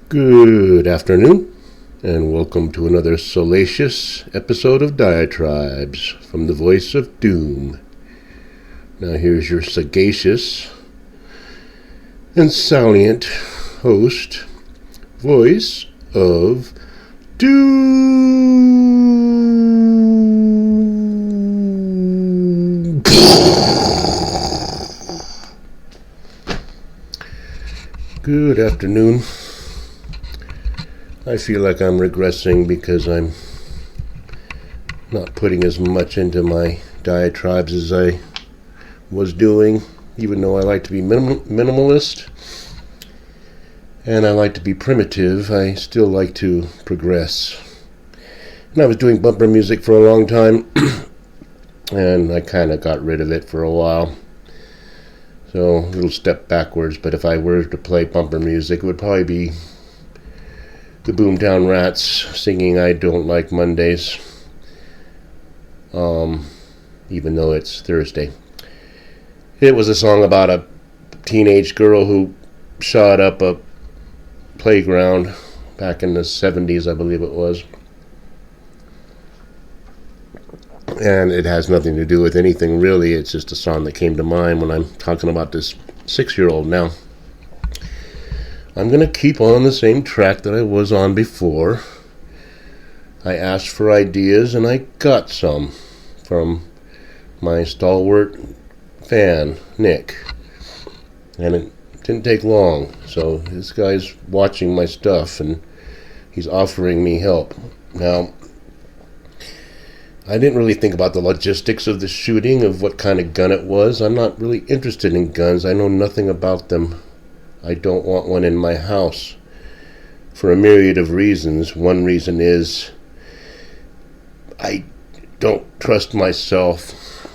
Good afternoon, and welcome to another salacious episode of Diatribes from the Voice of Doom. Now here's your sagacious and salient host, Voice of Doom. Good afternoon. I feel like I'm regressing because I'm not putting as much into my diatribes as I was doing, even though I like to be minimalist and I like to be primitive. I still like to progress. And I was doing bumper music for a long time and I kind of got rid of it for a while. So a little step backwards, but if I were to play bumper music, it would probably be the Boomtown Rats singing I Don't Like Mondays, even though it's Thursday. It was a song about a teenage girl who shot up a playground back in the 70s, I believe it was. And it has nothing to do with anything really. It's just a song that came to mind when I'm talking about this 6-year-old now. I'm going to keep on the same track that I was on before. I asked for ideas and I got some from my stalwart fan, Nick. And it didn't take long. So this guy's watching my stuff and he's offering me help. Now, I didn't really think about the logistics of the shooting, of what kind of gun it was. I'm not really interested in guns. I know nothing about them. I don't want one in my house for a myriad of reasons. One reason is I don't trust myself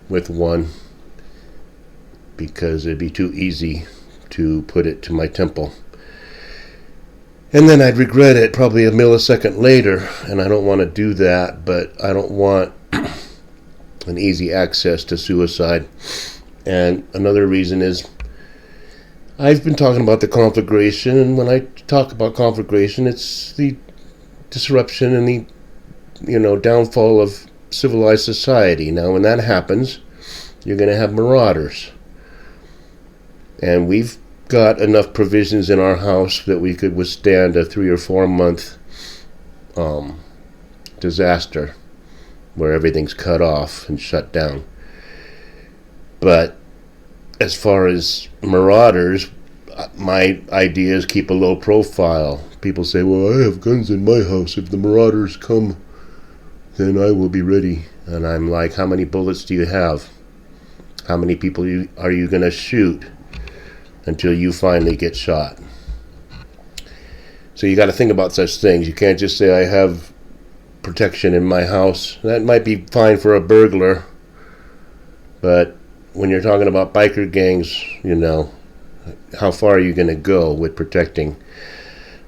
with one because it'd be too easy to put it to my temple. And then I'd regret it probably a millisecond later, and I don't want to do that, but I don't want an easy access to suicide. And another reason is I've been talking about the conflagration, and when I talk about conflagration, it's the disruption and the, downfall of civilized society. Now, when that happens, you're going to have marauders. And we've got enough provisions in our house that we could withstand a 3 or 4 month disaster where everything's cut off and shut down. But as far as marauders, my idea is keep a low profile. People say, well, I have guns in my house. If the marauders come, then I will be ready. And I'm like, how many bullets do you have? How many people are you going to shoot until you finally get shot? So you got to think about such things. You can't just say, I have protection in my house. That might be fine for a burglar, but when you're talking about biker gangs, how far are you going to go with protecting?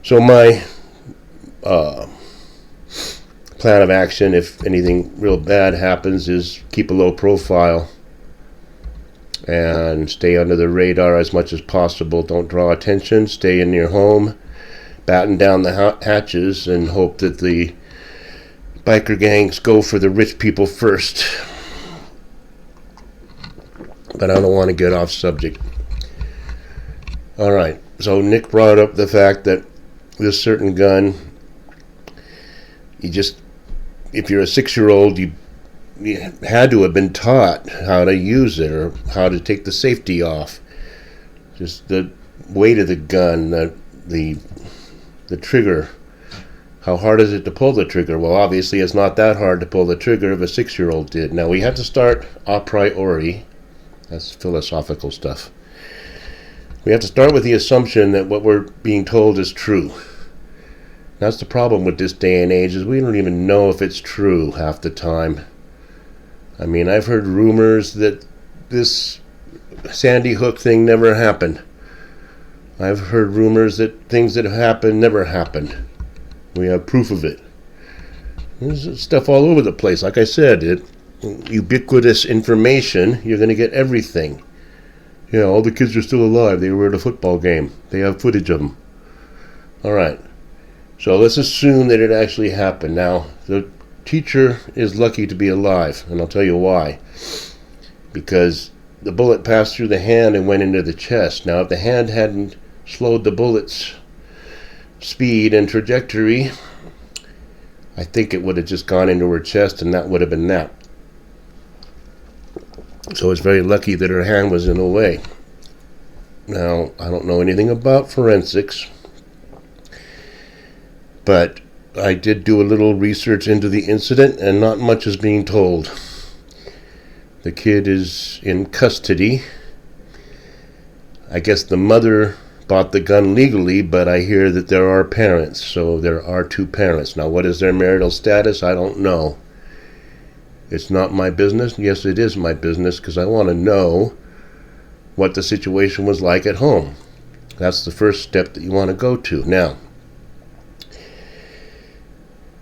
So my plan of action, if anything real bad happens, is keep a low profile and stay under the radar as much as possible. Don't draw attention. Stay in your home, batten down the hatches, and hope that the biker gangs go for the rich people first. But I don't want to get off subject. All right, so Nick brought up the fact that this certain gun, if you're a 6-year-old, you had to have been taught how to use it or how to take the safety off. Just the weight of the gun, the trigger. How hard is it to pull the trigger? Well, obviously it's not that hard to pull the trigger if a 6-year-old did. Now, we have to start a priori. That's philosophical stuff. We have to start with the assumption that what we're being told is true. That's the problem with this day and age, is we don't even know if it's true half the time. I mean, I've heard rumors that this Sandy Hook thing never happened. I've heard rumors that things that happened never happened. We have proof of it. There's stuff all over the place. Like I said, ubiquitous information, you're going to get everything. Yeah, all the kids are still alive. They were at a football game. They have footage of them. All right. So let's assume that it actually happened. Now, the teacher is lucky to be alive, and I'll tell you why. Because the bullet passed through the hand and went into the chest. Now, if the hand hadn't slowed the bullet's speed and trajectory, I think it would have just gone into her chest, and that would have been that. So it's very lucky that her hand was in the way. Now, I don't know anything about forensics, but I did do a little research into the incident, and not much is being told. The kid is in custody. I guess the mother bought the gun legally, but I hear that there are parents, so there are two parents. Now, what is their marital status? I don't know. It's not my business. Yes, it is my business, because I want to know what the situation was like at home. That's the first step that you want to go to. Now,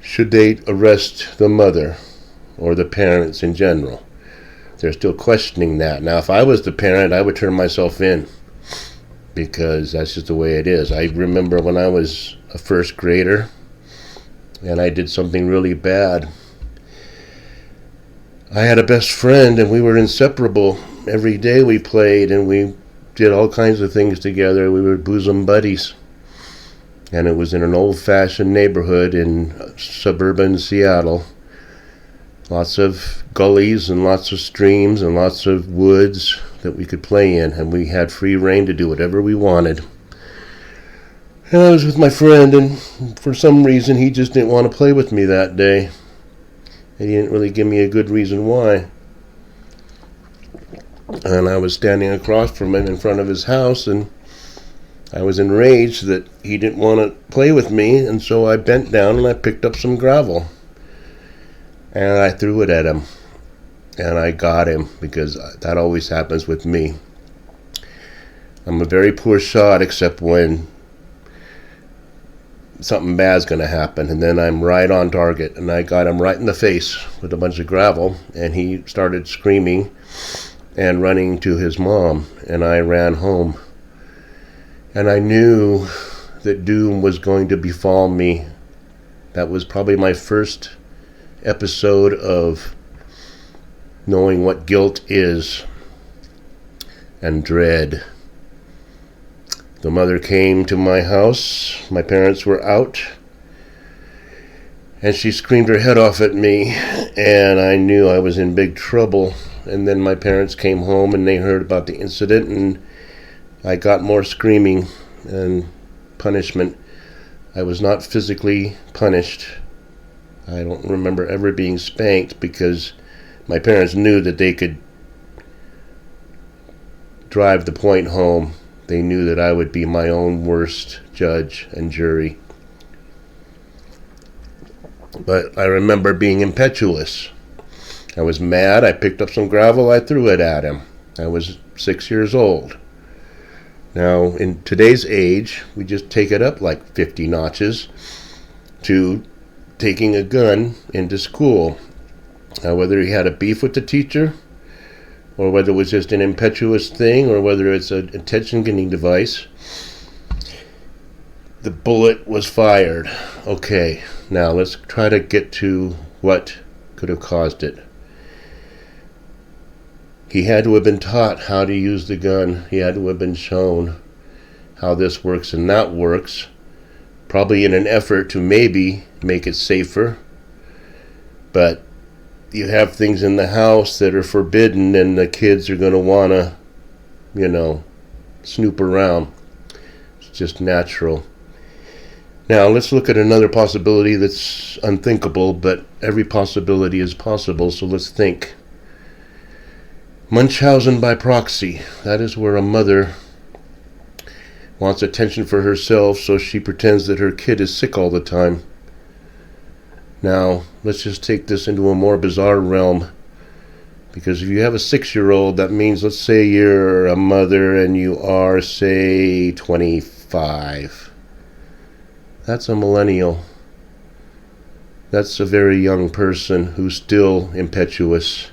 should they arrest the mother or the parents in general? They're still questioning that. Now, if I was the parent, I would turn myself in, because that's just the way it is. I remember when I was a first grader and I did something really bad. I had a best friend, and we were inseparable. Every day we played, and we did all kinds of things together. We were bosom buddies. And it was in an old-fashioned neighborhood in suburban Seattle. Lots of gullies and lots of streams and lots of woods that we could play in, and we had free rein to do whatever we wanted. And I was with my friend, and for some reason he just didn't want to play with me that day. And he didn't really give me a good reason why. And I was standing across from him in front of his house, and I was enraged that he didn't want to play with me, and so I bent down and I picked up some gravel. And I threw it at him. And I got him, because that always happens with me. I'm a very poor shot, except when something bad's going to happen, and then I'm right on target. And I got him right in the face with a bunch of gravel, and he started screaming and running to his mom, and I ran home. And I knew that doom was going to befall me. That was probably my first episode of knowing what guilt is and dread. The mother came to my house. My parents were out. And she screamed her head off at me, and I knew I was in big trouble. And then my parents came home, and they heard about the incident, and I got more screaming and punishment. I was not physically punished. I don't remember ever being spanked, because my parents knew that they could drive the point home. They knew that I would be my own worst judge and jury. But I remember being impetuous. I was mad. I picked up some gravel. I threw it at him. I was 6 years old. Now, in today's age, we just take it up like 50 notches to taking a gun into school. Now, whether he had a beef with the teacher, or whether it was just an impetuous thing, or whether it's an attention-getting device, the bullet was fired. Okay, now let's try to get to what could have caused it. He had to have been taught how to use the gun. He had to have been shown how this works and that works, probably in an effort to maybe make it safer. But you have things in the house that are forbidden, and the kids are going to want to, snoop around. It's just natural. Now, let's look at another possibility that's unthinkable, but every possibility is possible, so let's think. Munchausen by proxy. That is where a mother wants attention for herself, so she pretends that her kid is sick all the time. Now, let's just take this into a more bizarre realm. Because if you have a 6-year-old, that means, let's say you're a mother and you are, say, 25. That's a millennial. That's a very young person who's still impetuous.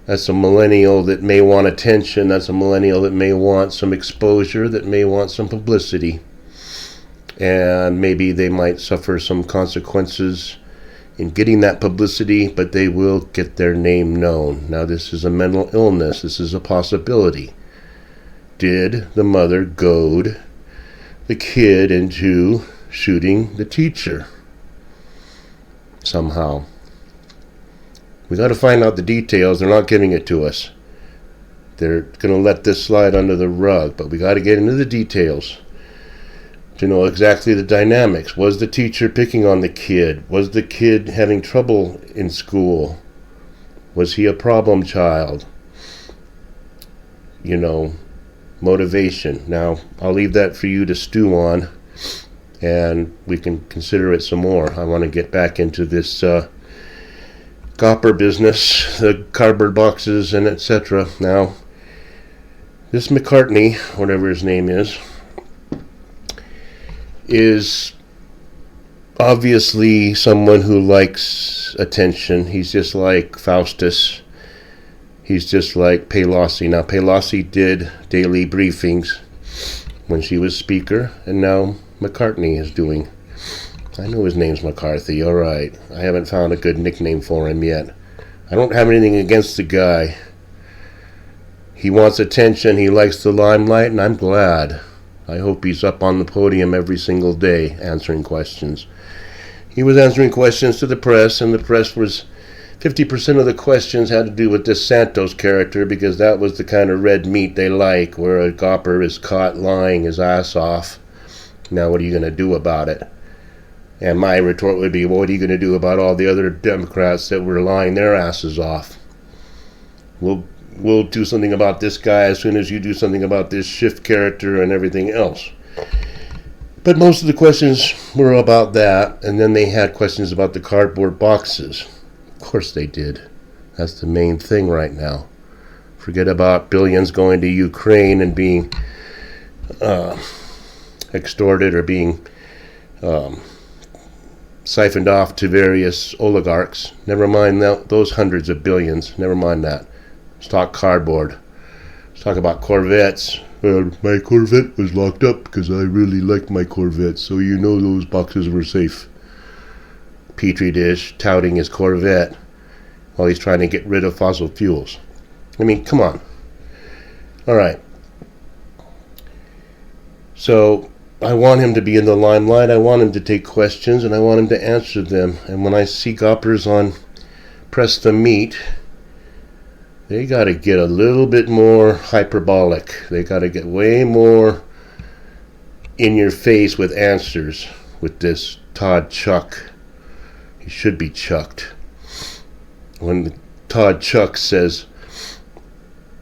That's a millennial that may want attention. That's a millennial that may want some exposure, that may want some publicity. and maybe they might suffer some consequences in getting that publicity, but they will get their name known. Now, this is a mental illness. This is a possibility. Did the mother goad the kid into shooting the teacher somehow? We got to find out the details. They're not giving it to us. They're going to let this slide under the rug, but we got to get into the details to know exactly the dynamics. Was the teacher picking on the kid? Was the kid having trouble in school? Was he a problem child? Motivation. Now, I'll leave that for you to stew on, and we can consider it some more. I want to get back into this gopper business, the cardboard boxes and etc. Now, this McCartney, whatever his name is obviously someone who likes attention. He's just like Faustus. He's just like Pelosi. Now, Pelosi did daily briefings when she was speaker, and now McCartney is doing. I know his name's McCarthy, all right. I haven't found a good nickname for him yet. I don't have anything against the guy. He wants attention, he likes the limelight, and I'm glad. I hope he's up on the podium every single day answering questions. He was answering questions to the press, and the press was 50% of the questions had to do with this Santos character, because that was the kind of red meat they like, where a gopper is caught lying his ass off. Now, what are you going to do about it? And my retort would be, well, what are you going to do about all the other Democrats that were lying their asses off? We'll do something about this guy as soon as you do something about this Schiff character and everything else. But most of the questions were about that, and then they had questions about the cardboard boxes. Of course they did. That's the main thing right now. Forget about billions going to Ukraine and being extorted or being siphoned off to various oligarchs. Never mind those hundreds of billions. Never mind that. Let's talk cardboard. Let's talk about Corvettes. My Corvette was locked up because I really liked my Corvette, so those boxes were safe. Petri dish touting his Corvette while he's trying to get rid of fossil fuels. I mean, come on. All right. So I want him to be in the limelight. I want him to take questions, and I want him to answer them. And when I see goppers on Press the Meat, they got to get a little bit more hyperbolic. They got to get way more in your face with answers with this Todd Chuck. He should be chucked. When Todd Chuck says,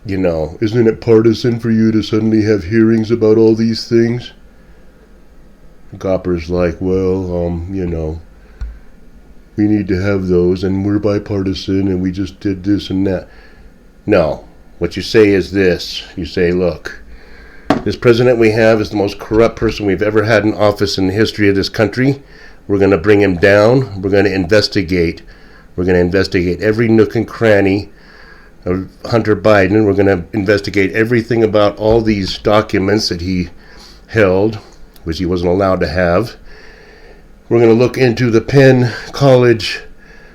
isn't it partisan for you to suddenly have hearings about all these things? Gopper's like, well, we need to have those, and we're bipartisan, and we just did this and that. No. What you say is this. You say, look, this president we have is the most corrupt person we've ever had in office in the history of this country. We're going to bring him down. We're going to investigate. We're going to investigate every nook and cranny of Hunter Biden. We're going to investigate everything about all these documents that he held, which he wasn't allowed to have. We're going to look into the Penn College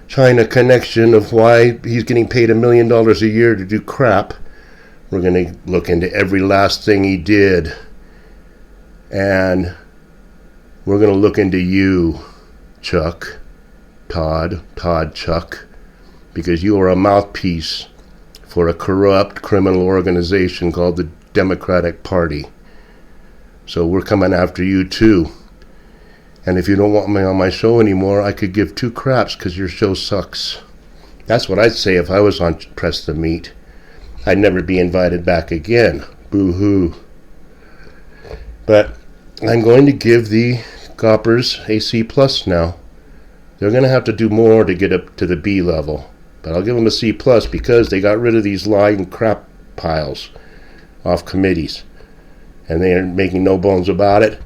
China connection of why he's getting paid $1 million a year to do crap. We're going to look into every last thing he did. And we're going to look into you, Chuck, Todd Chuck, because you are a mouthpiece for a corrupt criminal organization called the Democratic Party. So we're coming after you too. And if you don't want me on my show anymore, I could give two craps because your show sucks. That's what I'd say if I was on Press the Meat. I'd never be invited back again. Boo-hoo. But I'm going to give the goppers a C+ now. They're going to have to do more to get up to the B level. But I'll give them a C+ because they got rid of these lying crap piles off committees. And they are making no bones about it.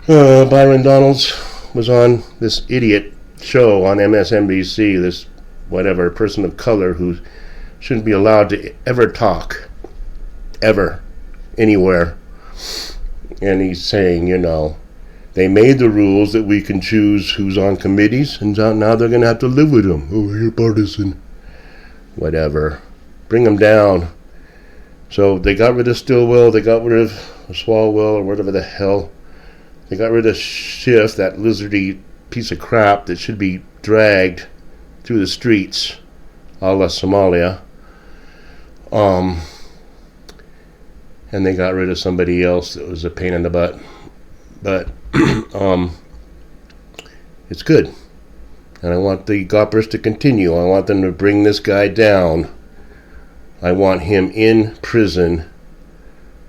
Byron Donalds was on this idiot show on MSNBC, this whatever person of color who shouldn't be allowed to ever talk, ever, anywhere. And he's saying, They made the rules that we can choose who's on committees, and now they're going to have to live with them. Oh, you're partisan. Whatever. Bring them down. So they got rid of Stillwell, they got rid of Swalwell, or whatever the hell. They got rid of Schiff, that lizardy piece of crap that should be dragged through the streets, a la Somalia. And they got rid of somebody else that was a pain in the butt. But it's good. And I want the goppers to continue. I want them to bring this guy down. I want him in prison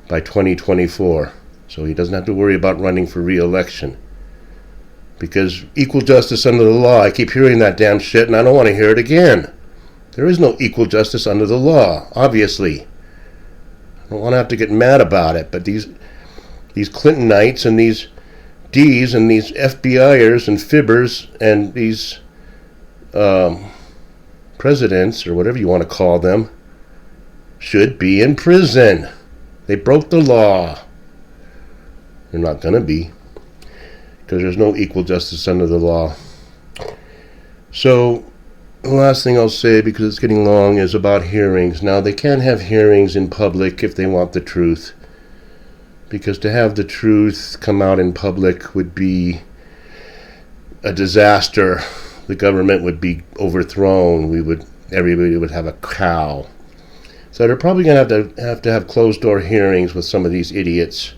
by 2024. So he doesn't have to worry about running for re-election. Because equal justice under the law, I keep hearing that damn shit and I don't want to hear it again. There is no equal justice under the law, obviously. I don't want to have to get mad about it, but these Clintonites and these D's and these FBI'ers and fibbers and these presidents, or whatever you want to call them, should be in prison. They broke the law. They're not going to be, because there's no equal justice under the law. So the last thing I'll say, because it's getting long, is about hearings. Now, they can't have hearings in public if they want the truth, because to have the truth come out in public would be a disaster. The government would be overthrown. Everybody would have a cow. So they're probably going to have closed-door hearings with some of these idiots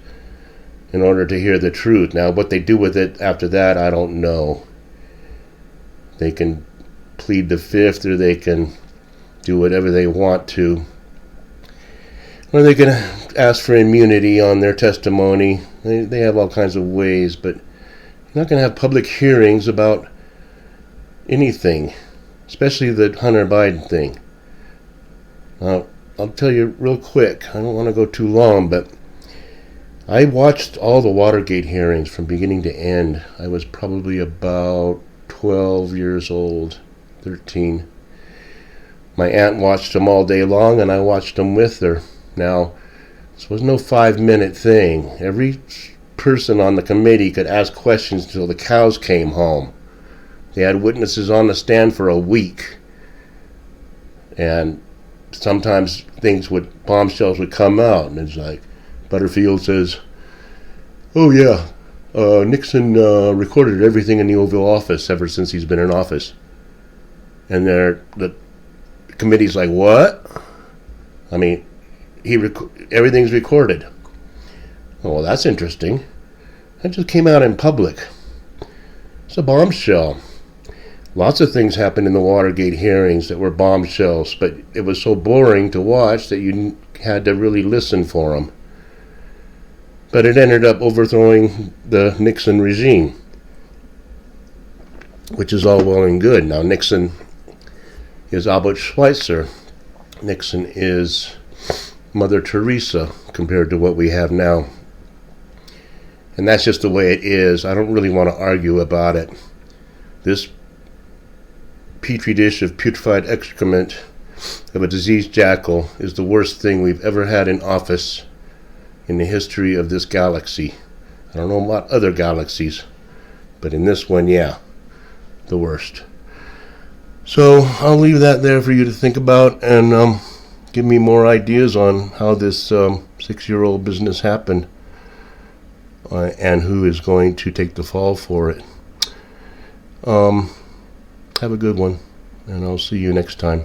in order to hear the truth. Now, what they do with it after that, I don't know. They can plead the fifth, or they can do whatever they want to. Or they can ask for immunity on their testimony. They have all kinds of ways, but you're not going to have public hearings about anything, especially the Hunter Biden thing. Now, I'll tell you real quick. I don't want to go too long, but I watched all the Watergate hearings from beginning to end. I was probably about 12 years old, 13. My aunt watched them all day long, and I watched them with her. Now, this was no 5-minute thing. Every person on the committee could ask questions until the cows came home. They had witnesses on the stand for a week. And sometimes bombshells would come out, and it's like, Butterfield says, oh yeah, Nixon recorded everything in the Oval Office ever since he's been in office. And the committee's like, what? I mean, everything's recorded. Oh, well, that's interesting. That just came out in public. It's a bombshell. Lots of things happened in the Watergate hearings that were bombshells, but it was so boring to watch that you had to really listen for them. But it ended up overthrowing the Nixon regime, which is all well and good. Now, Nixon is Albert Schweitzer. Nixon is Mother Teresa compared to what we have now. And that's just the way it is. I don't really want to argue about it. This petri dish of putrefied excrement of a diseased jackal is the worst thing we've ever had in office in the history of this galaxy. I don't know about other galaxies, but in this one, yeah, the worst. So I'll leave that there for you to think about, and give me more ideas on how this 6-year-old business happened, and who is going to take the fall for it. Have a good one, and I'll see you next time.